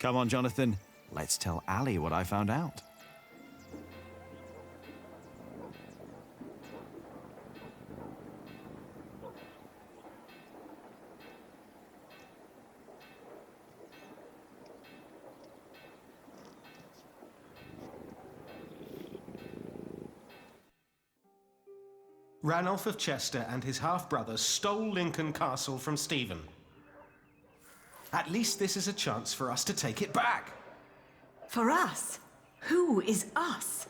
Come on, Jonathan. Let's tell Ali what I found out. Ranulph of Chester and his half-brother stole Lincoln Castle from Stephen. At least this is a chance for us to take it back. For us? Who is us?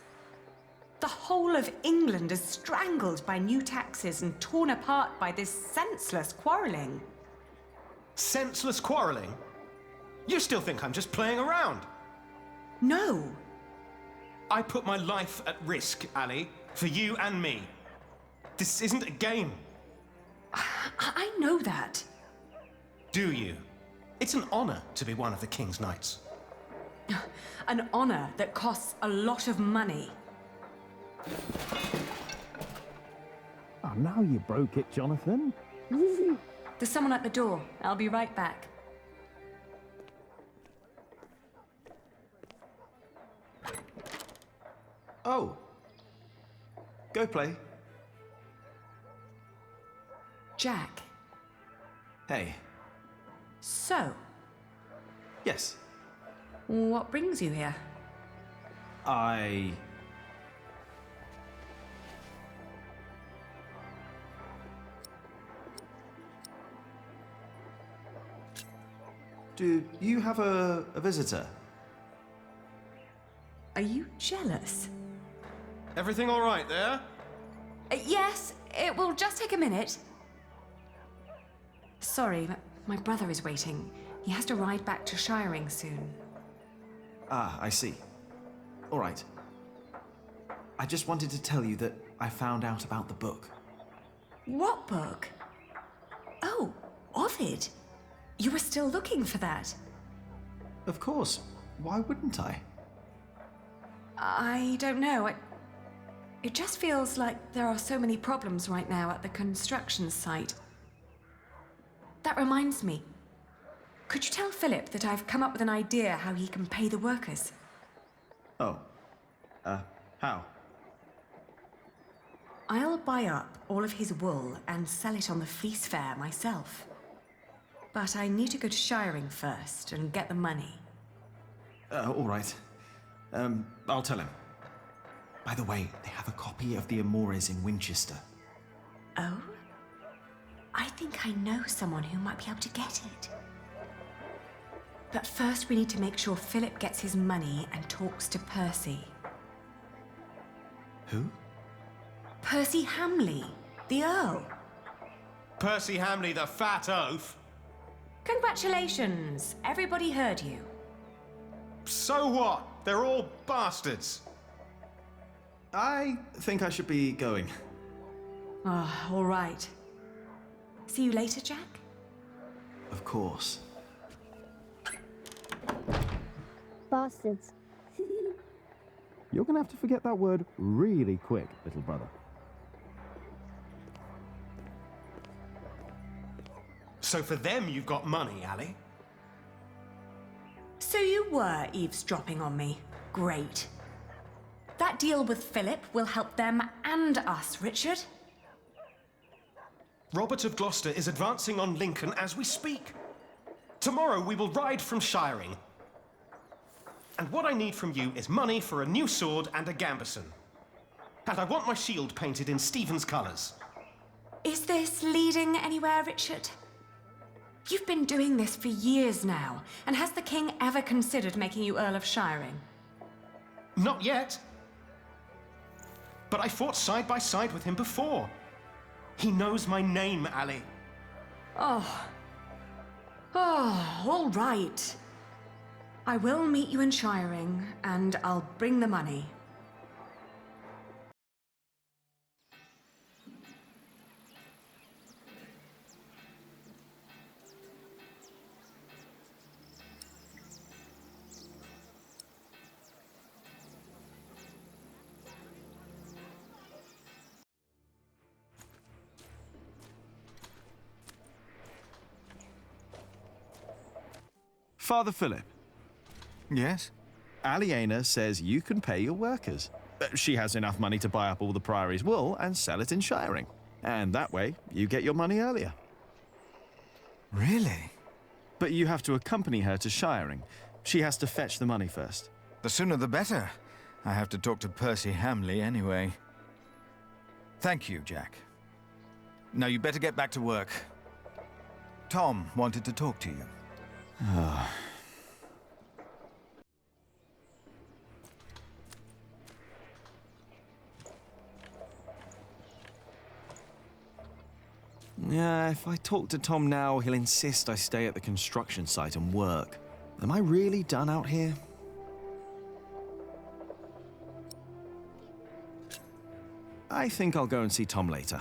The whole of England is strangled by new taxes and torn apart by this senseless quarrelling. Senseless quarrelling? You still think I'm just playing around? No. I put my life at risk, Ali, for you and me. This isn't a game. I know that. Do you? It's an honor to be one of the King's Knights. An honor that costs a lot of money. Oh, now you broke it, Jonathan. There's someone at the door. I'll be right back. Oh. Go play. Jack. Hey. So, Yes. what brings you here? Do you have a visitor? Are you jealous? Everything all right there? Yes, it will just take a minute. Sorry, but my brother is waiting. He has to ride back to Shiring soon. Ah, I see. All right. I just wanted to tell you that I found out about the book. What book? Oh, Ovid. You were still looking for that. Of course. Why wouldn't I? I don't know. It just feels like there are so many problems right now at the construction site. That reminds me. Could you tell Philip that I've come up with an idea how he can pay the workers? Oh. How? I'll buy up all of his wool and sell it on the fleece fair myself. But I need to go to Shiring first and get the money. All right. I'll tell him. By the way, they have a copy of the Amores in Winchester. Oh? I think I know someone who might be able to get it. But first we need to make sure Philip gets his money and talks to Percy. Who? Percy Hamley, the Earl. Percy Hamley, the fat oaf. Congratulations! Everybody heard you. So what? They're all bastards. I think I should be going. Ah, all right. See you later, Jack? Of course. Bastards. You're gonna have to forget that word really quick, little brother. So for them you've got money, Ali? So you were eavesdropping on me. Great. That deal with Philip will help them and us, Richard. Robert of Gloucester is advancing on Lincoln as we speak. Tomorrow we will ride from Shiring. And what I need from you is money for a new sword and a gambeson. And I want my shield painted in Stephen's colours. Is this leading anywhere, Richard? You've been doing this for years now, and has the king ever considered making you Earl of Shiring? Not yet. But I fought side by side with him before. He knows my name, Ali. Oh, all right. I will meet you in Shiring, and I'll bring the money. Father Philip, Yes? Aliena says you can pay your workers. She has enough money to buy up all the Priory's wool and sell it in shiring. And that way, you get your money earlier. Really? But you have to accompany her to shiring. She has to fetch the money first. The sooner the better. I have to talk to Percy Hamley anyway. Thank you, Jack. Now you better get back to work. Tom wanted to talk to you. Yeah, if I talk to Tom now, he'll insist I stay at the construction site and work. Am I really done out here? I think I'll go and see Tom later.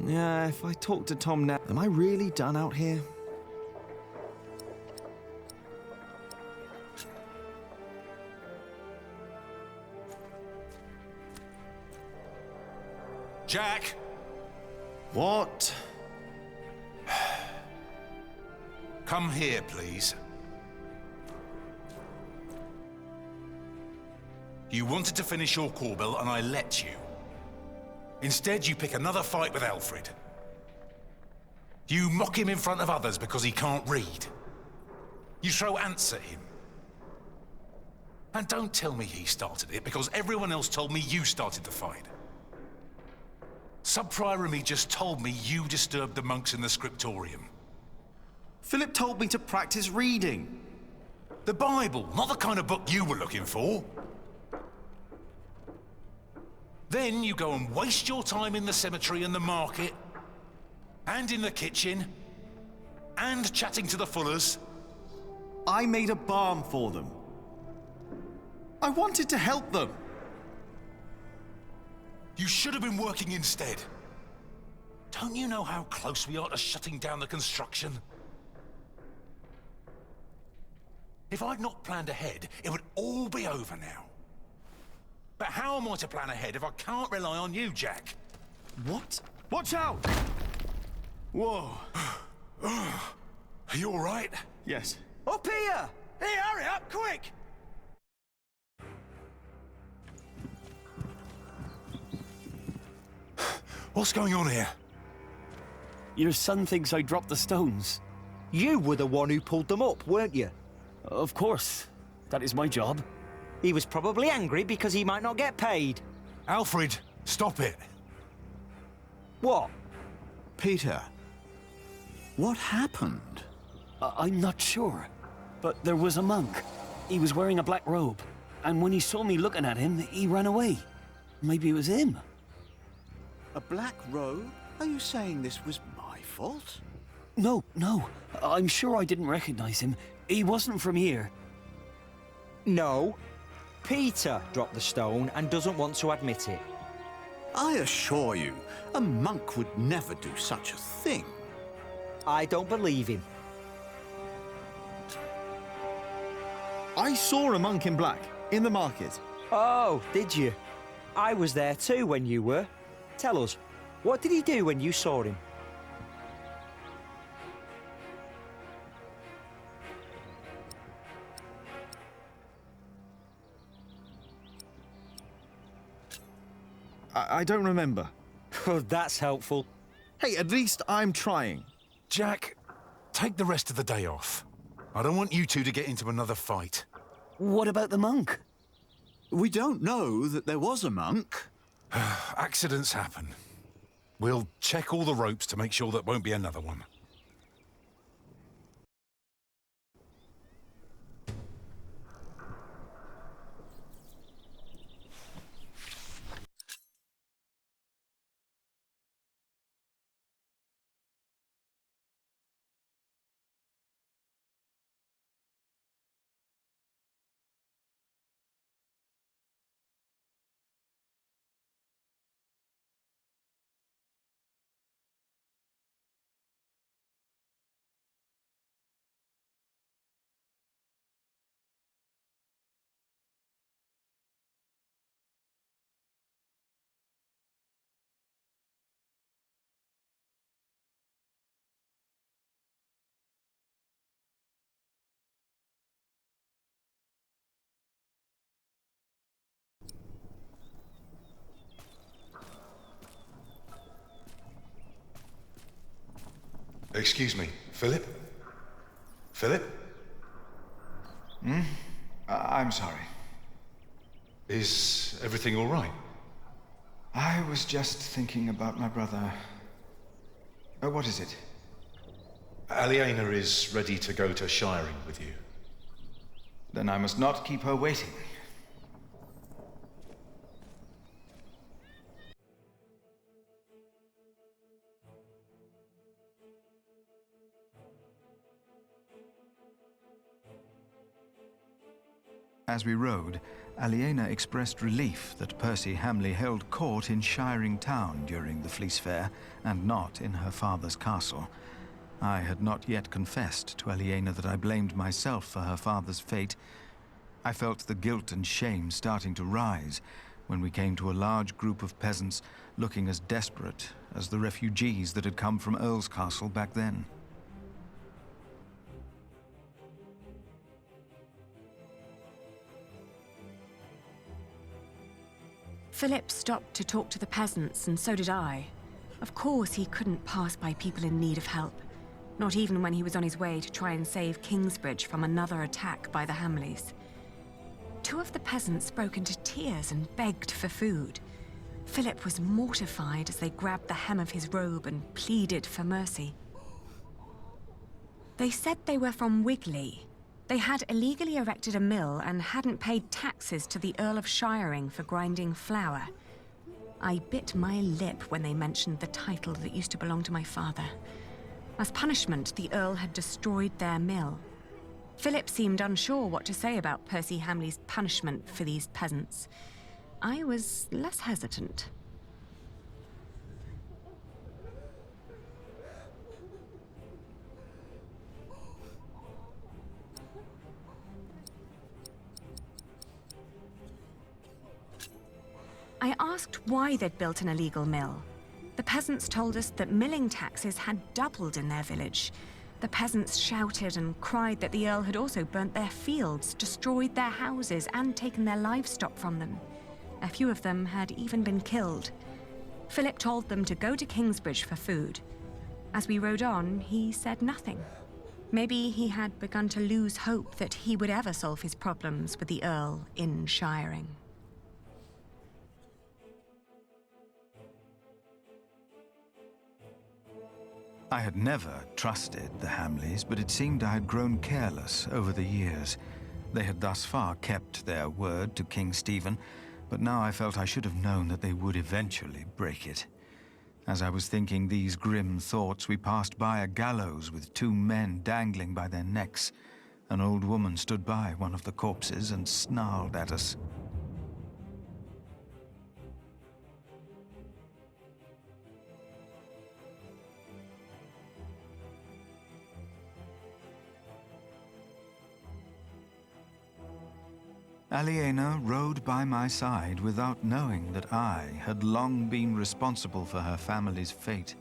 Yeah, if I talk to Tom now... Am I really done out here? Jack! What? Come here, please. You wanted to finish your Corbel, and I let you. Instead, you pick another fight with Alfred. You mock him in front of others because he can't read. You throw ants at him. And don't tell me he started it, because everyone else told me you started the fight. Sub-Prior Remy just told me you disturbed the monks in the scriptorium. Philip told me to practice reading. The Bible, not the kind of book you were looking for. Then you go and waste your time in the cemetery and the market, and in the kitchen, and chatting to the Fullers. I made a balm for them. I wanted to help them. You should have been working instead. Don't you know how close we are to shutting down the construction? If I'd not planned ahead, it would all be over now. But how am I to plan ahead if I can't rely on you, Jack? What? Watch out! Whoa. Are you all right? Yes. Up here! Hey, hurry up, quick! What's going on here? Your son thinks I dropped the stones. You were the one who pulled them up, weren't you? Of course. That is my job. He was probably angry because he might not get paid. Alfred, stop it. What? Peter, what happened? I'm not sure. But there was a monk. He was wearing a black robe. And when he saw me looking at him, he ran away. Maybe it was him. A black robe? Are you saying this was my fault? No. I'm sure I didn't recognize him. He wasn't from here. No. Peter dropped the stone and doesn't want to admit it. I assure you, a monk would never do such a thing. I don't believe him. I saw a monk in black in the market. Oh, did you? I was there too when you were. Tell us, what did he do when you saw him? I don't remember. Oh, that's helpful. Hey, at least I'm trying. Jack, take the rest of the day off. I don't want you two to get into another fight. What about the monk? We don't know that there was a monk. Accidents happen. We'll check all the ropes to make sure there won't be another one. Excuse me, Philip? Philip? I'm sorry. Is everything all right? I was just thinking about my brother. What is it? Aliena is ready to go to Shiring with you. Then I must not keep her waiting. As we rode, Aliena expressed relief that Percy Hamley held court in Shiring Town during the Fleece Fair, and not in her father's castle. I had not yet confessed to Aliena that I blamed myself for her father's fate. I felt the guilt and shame starting to rise when we came to a large group of peasants looking as desperate as the refugees that had come from Earl's Castle back then. Philip stopped to talk to the peasants, and so did I. Of course, he couldn't pass by people in need of help. Not even when he was on his way to try and save Kingsbridge from another attack by the Hamleys. Two of the peasants broke into tears and begged for food. Philip was mortified as they grabbed the hem of his robe and pleaded for mercy. They said they were from Wigley. They had illegally erected a mill and hadn't paid taxes to the Earl of Shiring for grinding flour. I bit my lip when they mentioned the title that used to belong to my father. As punishment, the Earl had destroyed their mill. Philip seemed unsure what to say about Percy Hamley's punishment for these peasants. I was less hesitant. I asked why they'd built an illegal mill. The peasants told us that milling taxes had doubled in their village. The peasants shouted and cried that the Earl had also burnt their fields, destroyed their houses, and taken their livestock from them. A few of them had even been killed. Philip told them to go to Kingsbridge for food. As we rode on, he said nothing. Maybe he had begun to lose hope that he would ever solve his problems with the Earl in Shiring. I had never trusted the Hamleys, but it seemed I had grown careless over the years. They had thus far kept their word to King Stephen, but now I felt I should have known that they would eventually break it. As I was thinking these grim thoughts, we passed by a gallows with two men dangling by their necks. An old woman stood by one of the corpses and snarled at us. Aliena rode by my side without knowing that I had long been responsible for her family's fate.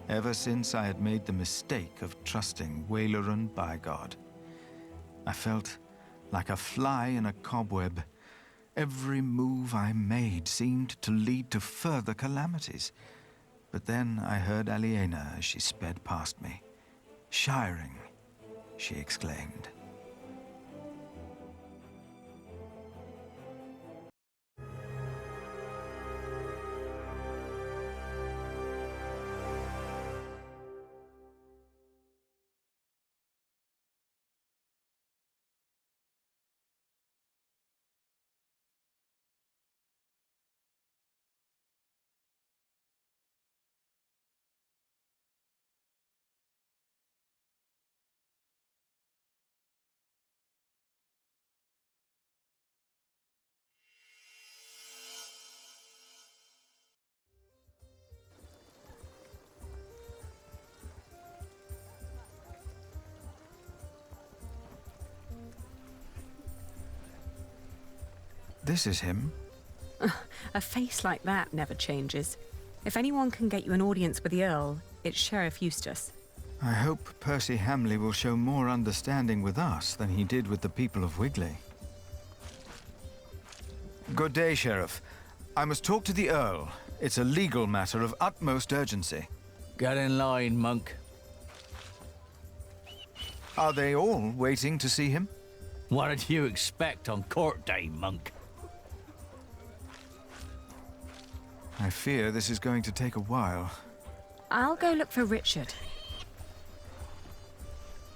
Ever since I had made the mistake of trusting Waileran by God. I felt like a fly in a cobweb. Every move I made seemed to lead to further calamities. But then I heard Aliena as she sped past me. "Shiring," she exclaimed. This is him. A face like that never changes. If anyone can get you an audience with the Earl, it's Sheriff Eustace. I hope Percy Hamley will show more understanding with us than he did with the people of Wigley. Good day, Sheriff. I must talk to the Earl. It's a legal matter of utmost urgency. Get in line, monk. Are they all waiting to see him? What did you expect on court day, monk? I fear this is going to take a while. I'll go look for Richard.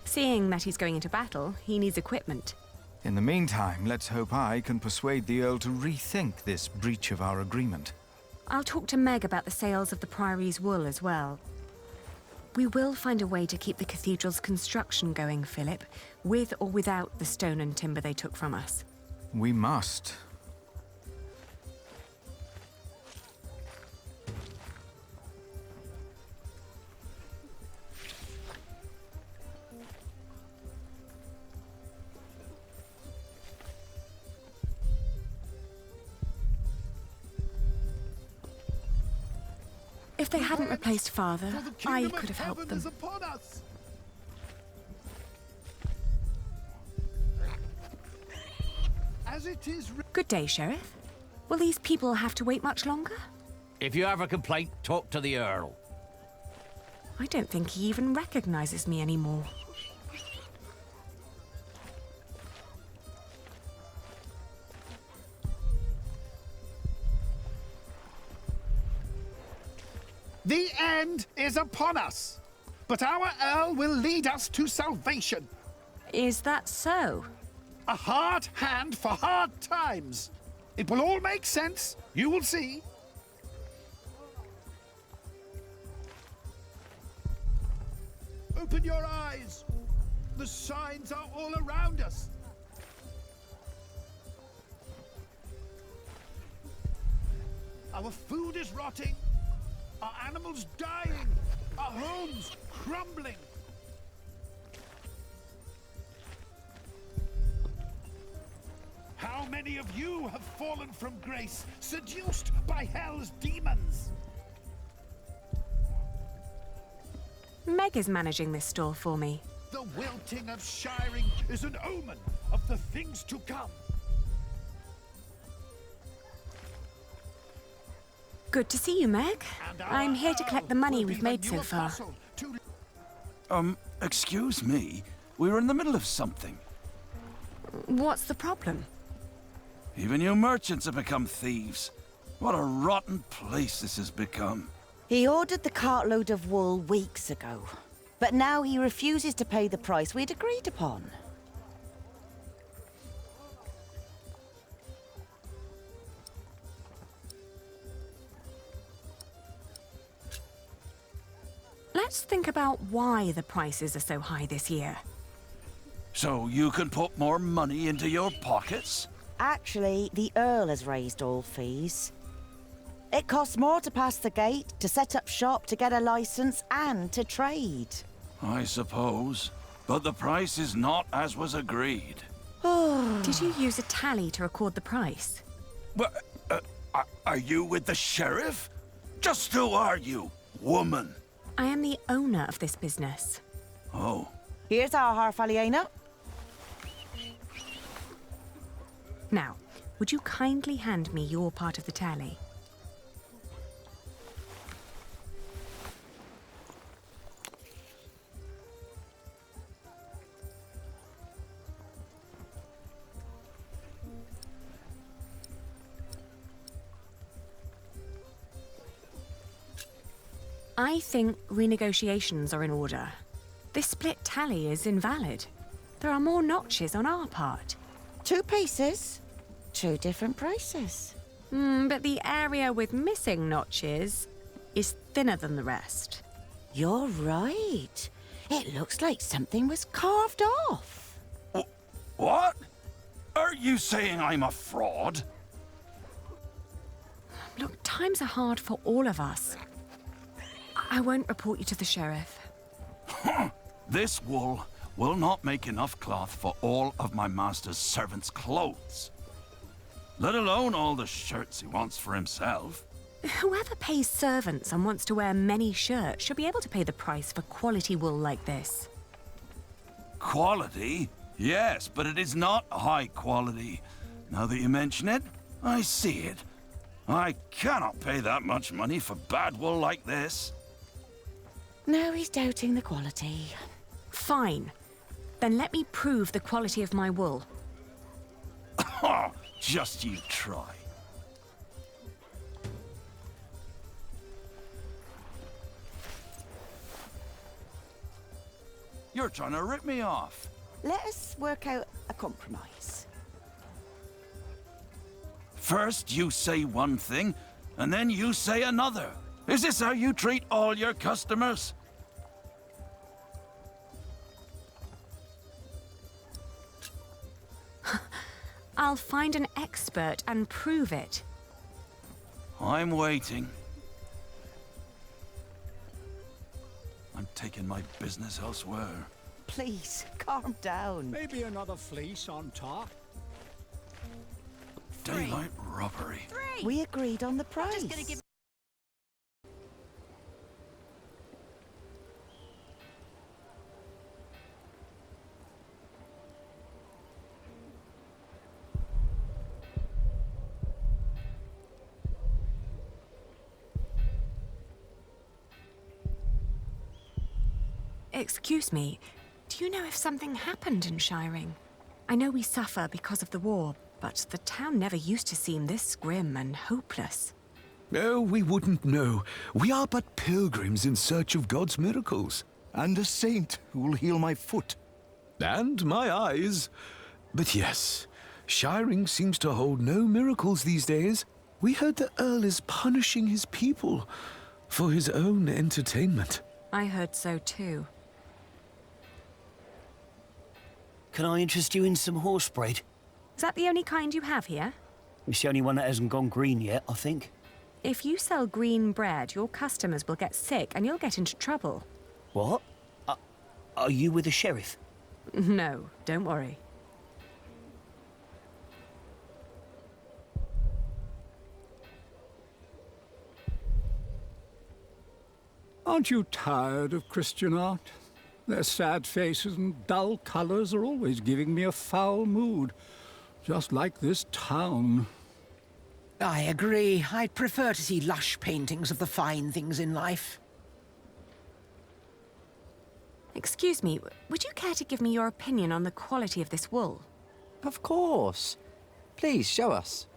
Seeing that he's going into battle, he needs equipment. In the meantime, let's hope I can persuade the Earl to rethink this breach of our agreement. I'll talk to Meg about the sales of the Priory's wool as well. We will find a way to keep the cathedral's construction going, Philip, with or without the stone and timber they took from us. We must. If they hadn't replaced Father, I could have helped them. Good day, Sheriff. Will these people have to wait much longer? If you have a complaint, talk to the Earl. I don't think he even recognizes me anymore. The end is upon us, but our Earl will lead us to salvation. Is that so? A hard hand for hard times. It will all make sense. You will see. Open your eyes. The signs are all around us. Our food is rotting. Our animals dying. Our homes crumbling. How many of you have fallen from grace, seduced by hell's demons? Meg is managing this store for me. The wilting of shiring is an omen of the things to come. Good to see you, Meg. I'm here to collect the money we've made so far. Excuse me. We're in the middle of something. What's the problem? Even you merchants have become thieves. What a rotten place this has become. He ordered the cartload of wool weeks ago, but now he refuses to pay the price we'd agreed upon. Let's think about why the prices are so high this year. So you can put more money into your pockets? Actually, the Earl has raised all fees. It costs more to pass the gate, to set up shop, to get a license, and to trade. I suppose. But the price is not as was agreed. Did you use a tally to record the price? But, are you with the sheriff? Just who are you, woman? I am the owner of this business. Oh. Here's our half aliena. Now, would you kindly hand me your part of the tally? I think renegotiations are in order. This split tally is invalid. There are more notches on our part. 2 pieces, 2 different prices. But the area with missing notches is thinner than the rest. You're right. It looks like something was carved off. What? Are you saying I'm a fraud? Look, times are hard for all of us. I won't report you to the sheriff. This wool will not make enough cloth for all of my master's servants' clothes. Let alone all the shirts he wants for himself. Whoever pays servants and wants to wear many shirts should be able to pay the price for quality wool like this. Quality? Yes, but it is not high quality. Now that you mention it, I see it. I cannot pay that much money for bad wool like this. Now he's doubting the quality. Fine. Then let me prove the quality of my wool. Just you try. You're trying to rip me off. Let us work out a compromise. First you say one thing, and then you say another. Is this how you treat all your customers? I'll find an expert and prove it. I'm waiting. I'm taking my business elsewhere. Please, calm down. Maybe another fleece on top. Daylight robbery. We agreed on the price. Excuse me, do you know if something happened in Shiring? I know we suffer because of the war, but the town never used to seem this grim and hopeless. Oh, we wouldn't know. We are but pilgrims in search of God's miracles. And a saint who will heal my foot. And my eyes. But yes, Shiring seems to hold no miracles these days. We heard the Earl is punishing his people for his own entertainment. I heard so too. Can I interest you in some horse bread? Is that the only kind you have here? It's the only one that hasn't gone green yet, I think. If you sell green bread, your customers will get sick and you'll get into trouble. What? Are you with the sheriff? No, don't worry. Aren't you tired of Christian art? Their sad faces and dull colours are always giving me a foul mood. Just like this town. I agree. I'd prefer to see lush paintings of the fine things in life. Excuse me, would you care to give me your opinion on the quality of this wool? Of course. Please, show us.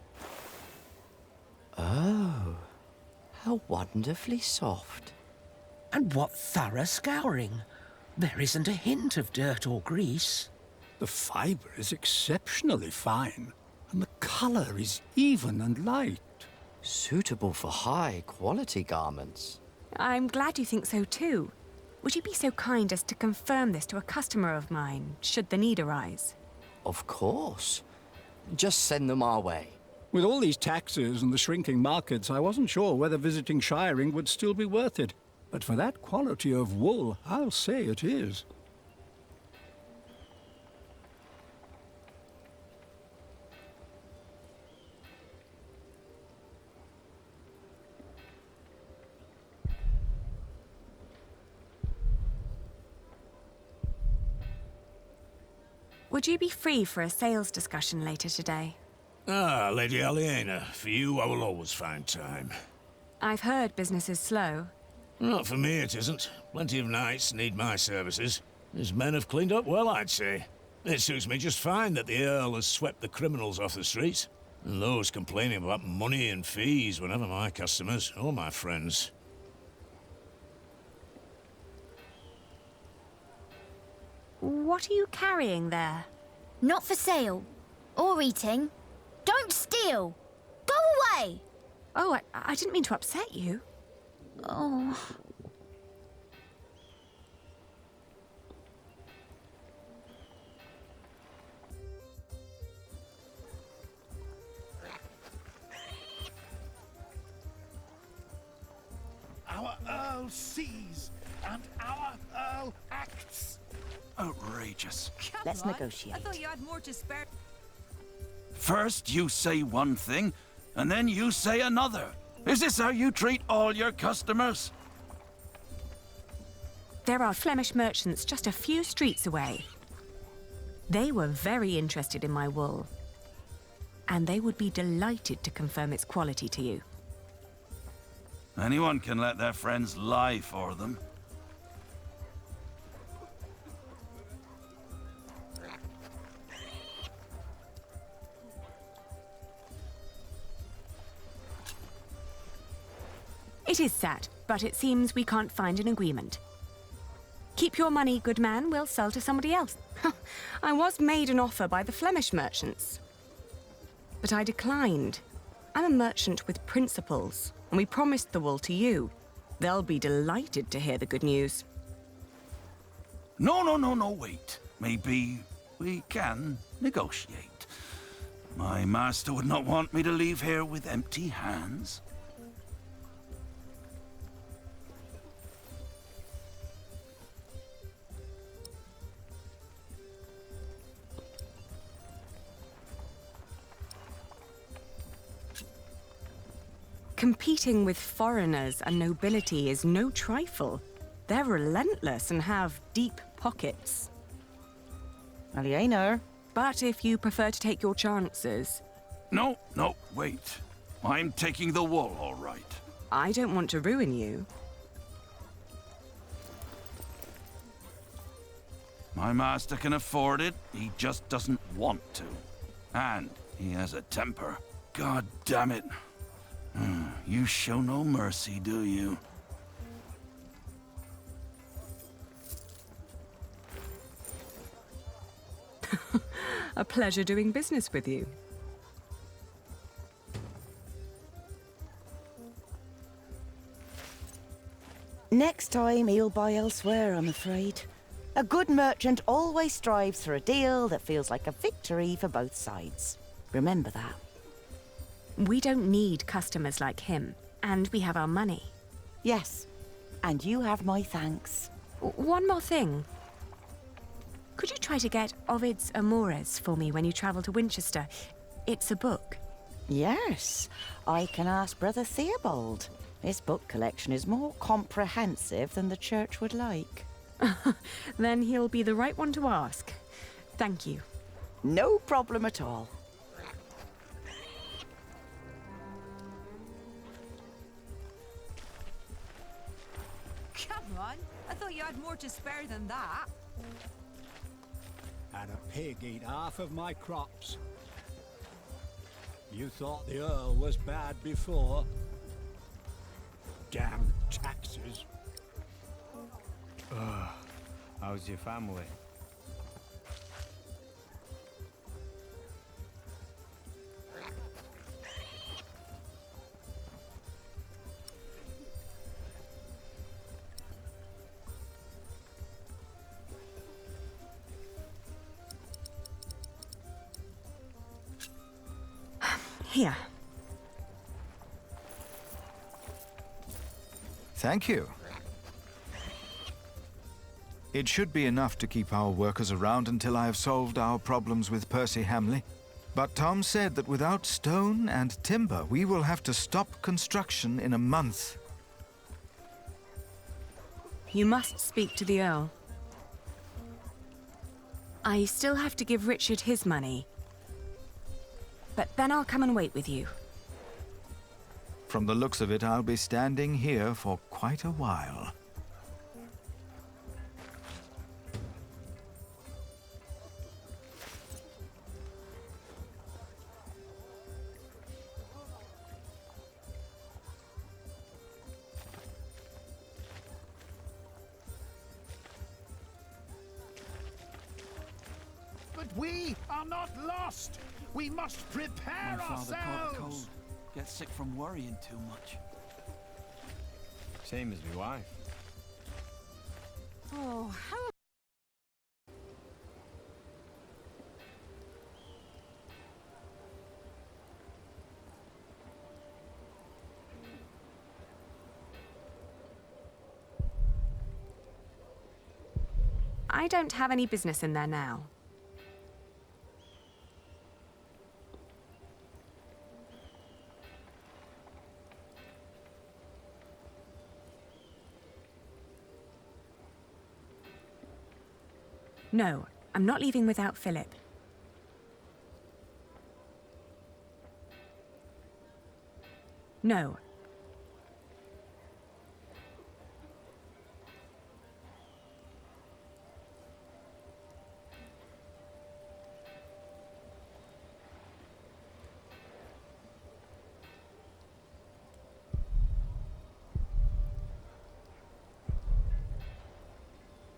Oh, how wonderfully soft. And what thorough scouring. There isn't a hint of dirt or grease. The fibre is exceptionally fine, and the colour is even and light. Suitable for high-quality garments. I'm glad you think so too. Would you be so kind as to confirm this to a customer of mine, should the need arise? Of course. Just send them our way. With all these taxes and the shrinking markets, I wasn't sure whether visiting Shiring would still be worth it. But for that quality of wool, I'll say it is. Would you be free for a sales discussion later today? Ah, Lady Aliena, for you I will always find time. I've heard business is slow. Not for me it isn't. Plenty of knights need my services. His men have cleaned up well, I'd say. It suits me just fine that the Earl has swept the criminals off the streets. And those complaining about money and fees were never my customers or my friends. What are you carrying there? Not for sale. Or eating. Don't steal! Go away! Oh, I didn't mean to upset you. Oh... Our Earl sees, and our Earl acts. Outrageous. Let's negotiate. I thought you had more to spare. First you say one thing, and then you say another. Is this how you treat all your customers? There are Flemish merchants just a few streets away. They were very interested in my wool. And they would be delighted to confirm its quality to you. Anyone can let their friends lie for them. It is sad, but it seems we can't find an agreement. Keep your money, good man. We'll sell to somebody else. I was made an offer by the Flemish merchants, but I declined. I'm a merchant with principles, and we promised the wool to you. They'll be delighted to hear the good news. No, wait. Maybe we can negotiate. My master would not want me to leave here with empty hands. Competing with foreigners and nobility is no trifle. They're relentless and have deep pockets. Well, you know. But if you prefer to take your chances... No, wait. I'm taking the wool, all right. I don't want to ruin you. My master can afford it. He just doesn't want to. And he has a temper. God damn it. You show no mercy, do you? A pleasure doing business with you. Next time he'll buy elsewhere, I'm afraid. A good merchant always strives for a deal that feels like a victory for both sides. Remember that. We don't need customers like him, and we have our money. Yes, and you have my thanks. One more thing. Could you try to get Ovid's Amores for me when you travel to Winchester? It's a book. Yes, I can ask Brother Theobald. His book collection is more comprehensive than the church would like. Then he'll be the right one to ask. Thank you. No problem at all. Come on, I thought you had more to spare than that. And a pig eat half of my crops. You thought the Earl was bad before? Damn taxes. How's your family? Here. Thank you. It should be enough to keep our workers around until I have solved our problems with Percy Hamley. But Tom said that without stone and timber, we will have to stop construction in a month. You must speak to the Earl. I still have to give Richard his money. But then I'll come and wait with you. From the looks of it, I'll be standing here for quite a while. But we are not lost! We must prepare My father caught a cold. ourselves! Gets sick from worrying too much. Same as my wife. Oh, how... I don't have any business in there now. No, I'm not leaving without Philip. No.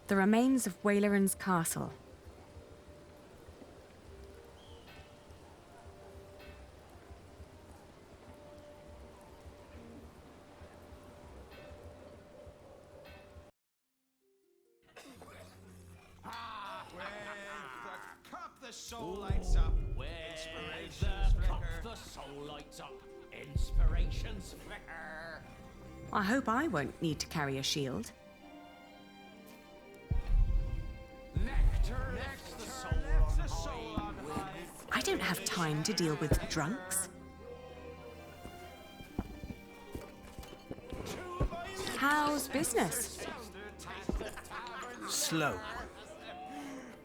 The remains of Waileran's castle. The soul lights up. Inspirations flicker. The soul lights up. Inspirations flicker. I hope I won't need to carry a shield. Nectar lifts the soul on high. I don't have time to deal with drunks. How's business? Slow.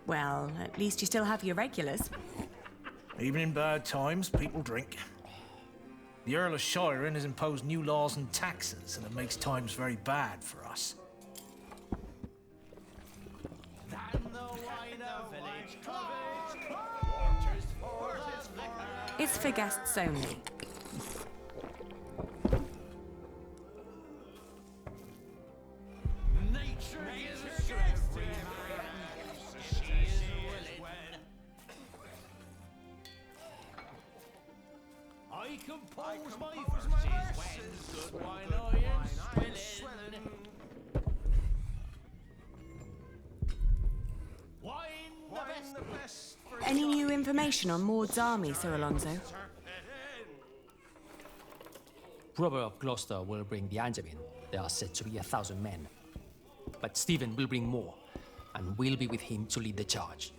Well, at least you still have your regulars. Even in bad times, people drink. The Earl of Shiring has imposed new laws and taxes, and it makes times very bad for us. It's for guests only. Nature gives strength to every man if she is willing. I compose my verses when good wine iron's spilling. Wine the best for Any new information on Maud's army, Sir Alonso? Robert of Gloucester will bring the arms in. There are said to be 1,000 men. But Stephen will bring more, and we'll be with him to lead the charge.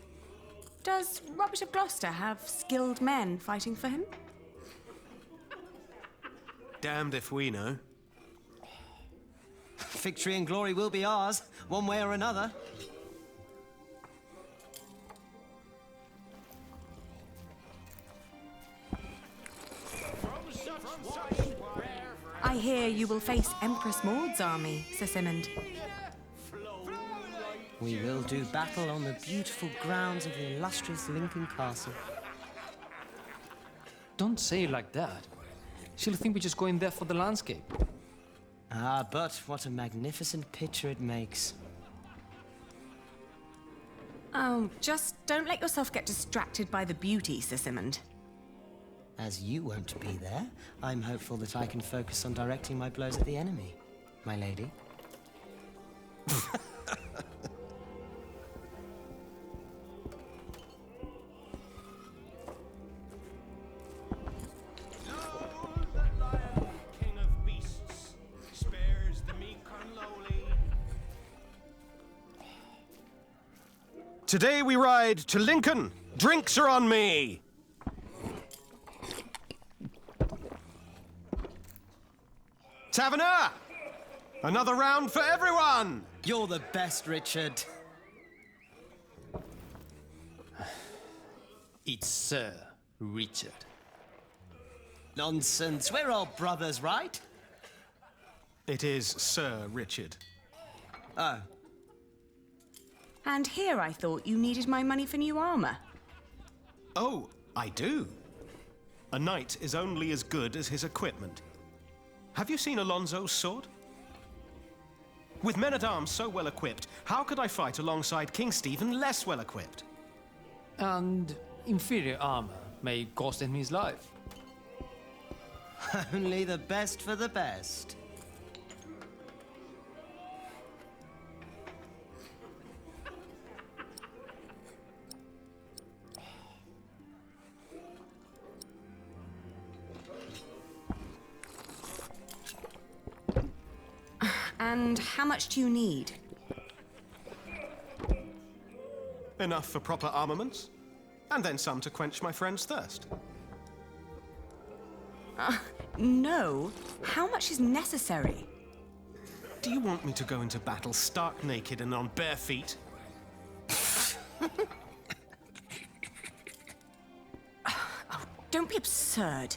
Does Robert of Gloucester have skilled men fighting for him? Damned if we know. Victory and glory will be ours, one way or another. I hear you will face Empress Maud's army, Sir Simond. We will do battle on the beautiful grounds of the illustrious Lincoln Castle. Don't say it like that. She'll think we're just going there for the landscape. Ah, but what a magnificent picture it makes. Oh, just don't let yourself get distracted by the beauty, Sir Simond. As you won't be there, I'm hopeful that I can focus on directing my blows at the enemy, my lady. King of beasts, spares the meek and lowly. Today we ride to Lincoln. Drinks are on me. Taverner! Another round for everyone! You're the best, Richard. It's Sir Richard. Nonsense. We're all brothers, right? It is Sir Richard. Oh. And here I thought you needed my money for new armor. Oh, I do. A knight is only as good as his equipment. Have you seen Alonso's sword? With men-at-arms so well equipped, how could I fight alongside King Stephen less well equipped? And inferior armor may cost him his life. Only the best for the best. And how much do you need? Enough for proper armaments, and then some to quench my friend's thirst. No. How much is necessary? Do you want me to go into battle stark naked and on bare feet? Don't be absurd.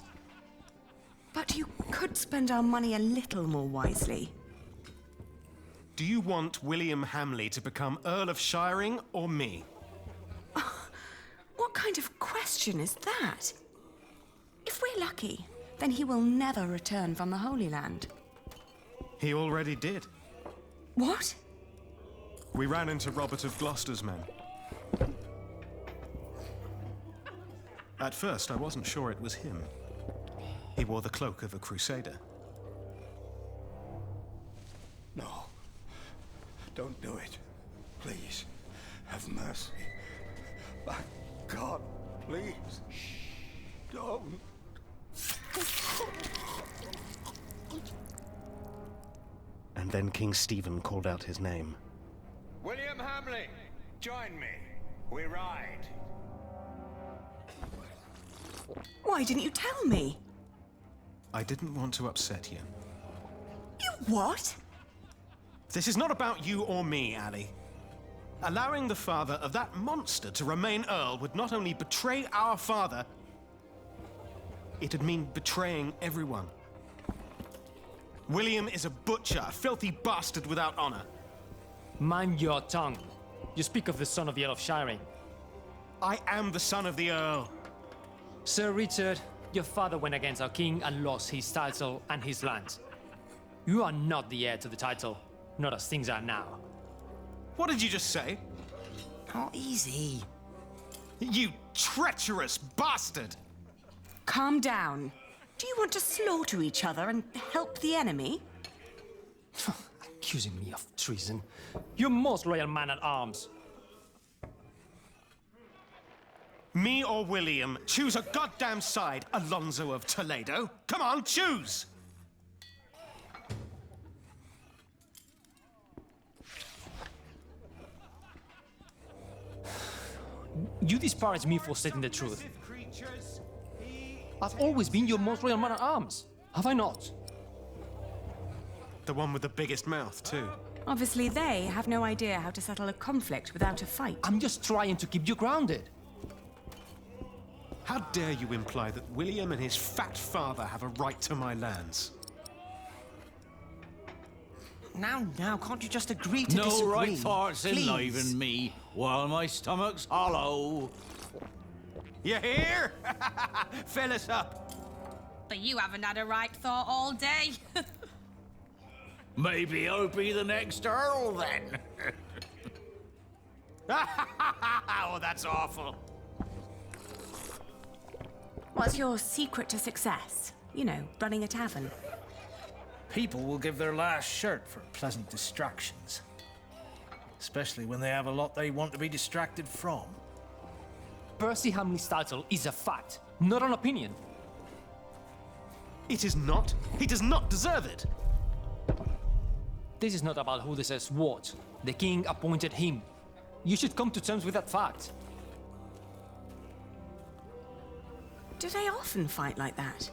But you could spend our money a little more wisely. Do you want William Hamley to become Earl of Shiring or me? What kind of question is that? If we're lucky, then he will never return from the Holy Land. He already did. What? We ran into Robert of Gloucester's men. At first, I wasn't sure it was him. He wore the cloak of a crusader. No. Don't do it. Please. Have mercy. My God, please. Don't. And then King Stephen called out his name. William Hamley, join me. We ride. Why didn't you tell me? I didn't want to upset you. You what? This is not about you or me, Ali. Allowing the father of that monster to remain Earl would not only betray our father, it'd mean betraying everyone. William is a butcher, a filthy bastard without honor. Mind your tongue. You speak of the son of the Earl of Shiring. I am the son of the Earl. Sir Richard, your father went against our king and lost his title and his lands. You are not the heir to the title, not as things are now. What did you just say? Oh, easy. You treacherous bastard! Calm down. Do you want to slaughter each other and help the enemy? Accusing me of treason. You're most loyal man at arms. Me or William? Choose a goddamn side, Alonso of Toledo. Come on, choose! You disparage me for stating the truth. I've always been your most loyal man at arms, have I not? The one with the biggest mouth, too. Obviously, they have no idea how to settle a conflict without a fight. I'm just trying to keep you grounded. How dare you imply that William and his fat father have a right to my lands? Now, can't you just agree to no disagree? No right thoughts Please. enliven me, while my stomach's hollow. You hear? Fill us up. But you haven't had a right thought all day. Maybe I'll be the next Earl, then. Oh, that's awful. What's your secret to success? You know, running a tavern. People will give their last shirt for pleasant distractions. Especially when they have a lot they want to be distracted from. Percy Hamley's title is a fact, not an opinion. It is not. He does not deserve it. This is not about who deserves what. The king appointed him. You should come to terms with that fact. Do they often fight like that?